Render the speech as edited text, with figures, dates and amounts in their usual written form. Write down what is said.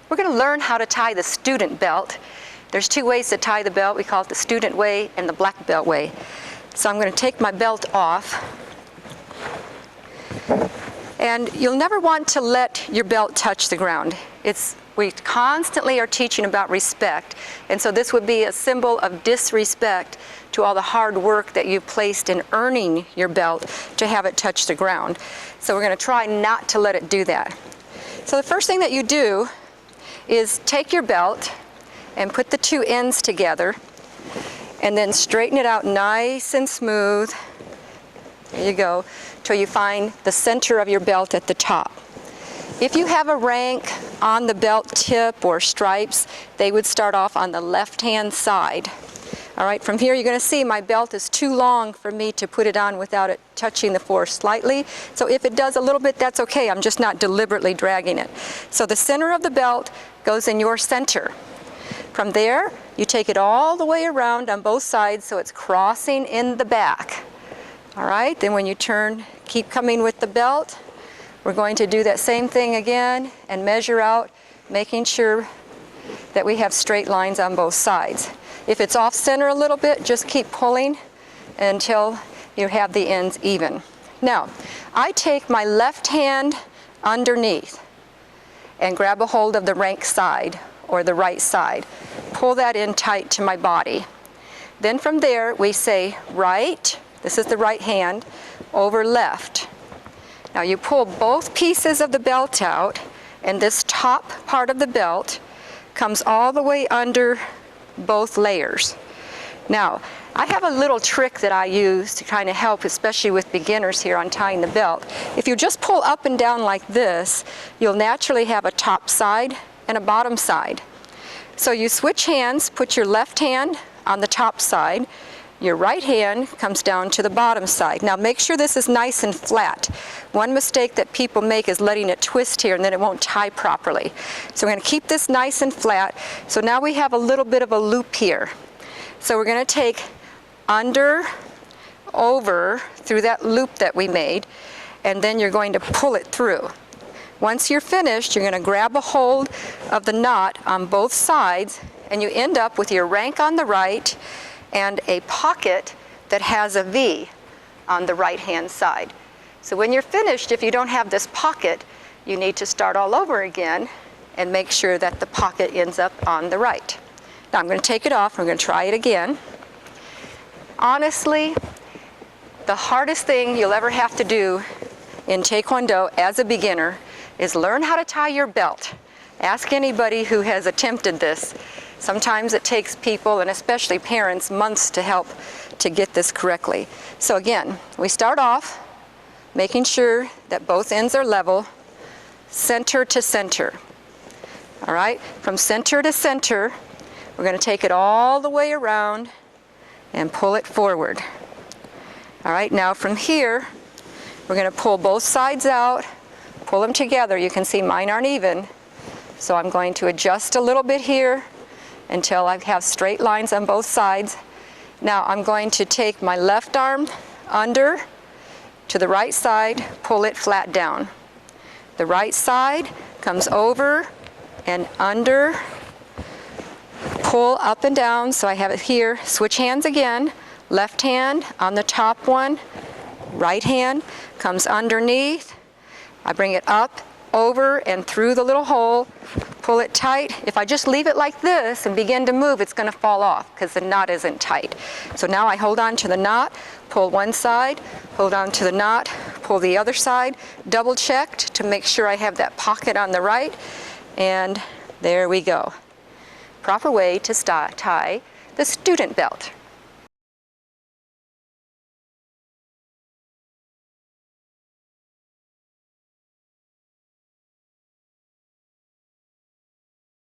We're going to learn how to tie the student belt. There's two ways to tie the belt. We call it the student way and the black belt way. So I'm going to take my belt off. And you'll never want to let your belt touch the ground. We constantly are teaching about respect, and so this would be a symbol of disrespect to all the hard work that you've placed in earning your belt to have it touch the ground. So we're going to try not to let it do that. So the first thing that you do is take your belt and put the two ends together and then straighten it out nice and smooth. There you go, till you find the center of your belt at the top. If you have a rank on the belt tip or stripes, they would start off on the left-hand side. All right, from here you're going to see my belt is too long for me to put it on without it touching the floor slightly. So if it does a little bit, that's okay. I'm just not deliberately dragging it. So the center of the belt goes in your center. From there, you take it all the way around on both sides so it's crossing in the back. All right, then when you turn, keep coming with the belt. We're going to do that same thing again and measure out, making sure that we have straight lines on both sides. If it's off center a little bit, just keep pulling until you have the ends even. Now, I take my left hand underneath and grab a hold of the rank side or the right side. Pull that in tight to my body. Then from there, we say right, this is the right hand, over left. Now you pull both pieces of the belt out, and this top part of the belt comes all the way under both layers. Now, I have a little trick that I use to kind of help, especially with beginners here on tying the belt. If you just pull up and down like this, you'll naturally have a top side and a bottom side. So you switch hands, put your left hand on the top side, your right hand comes down to the bottom side. Now make sure this is nice and flat. One mistake that people make is letting it twist here and then it won't tie properly. So we're going to keep this nice and flat. So now we have a little bit of a loop here. So we're going to take under, over, through that loop that we made, and then you're going to pull it through. Once you're finished, you're going to grab a hold of the knot on both sides, and you end up with your rank on the right and a pocket that has a V on the right-hand side. So when you're finished, if you don't have this pocket, you need to start all over again and make sure that the pocket ends up on the right. Now I'm going to take it off. I'm going to try it again. Honestly, the hardest thing you'll ever have to do in Taekwondo as a beginner is learn how to tie your belt. Ask anybody who has attempted this. Sometimes it takes people, and especially parents, months to help to get this correctly. So again, we start off making sure that both ends are level, center to center. All right, from center to center, we're going to take it all the way around and pull it forward. All right, now from here, we're going to pull both sides out, pull them together. You can see mine aren't even, so I'm going to adjust a little bit here until I have straight lines on both sides. Now I'm going to take my left arm under to the right side, pull it flat down. The right side comes over and under, pull up and down, so I have it here. Switch hands again, left hand on the top one, right hand comes underneath. I bring it up, over, and through the little hole, pull it tight. If I just leave it like this and begin to move, it's going to fall off because the knot isn't tight. So now I hold on to the knot, pull one side, hold on to the knot, pull the other side, double checked to make sure I have that pocket on the right, and there we go. Proper way to tie the student belt.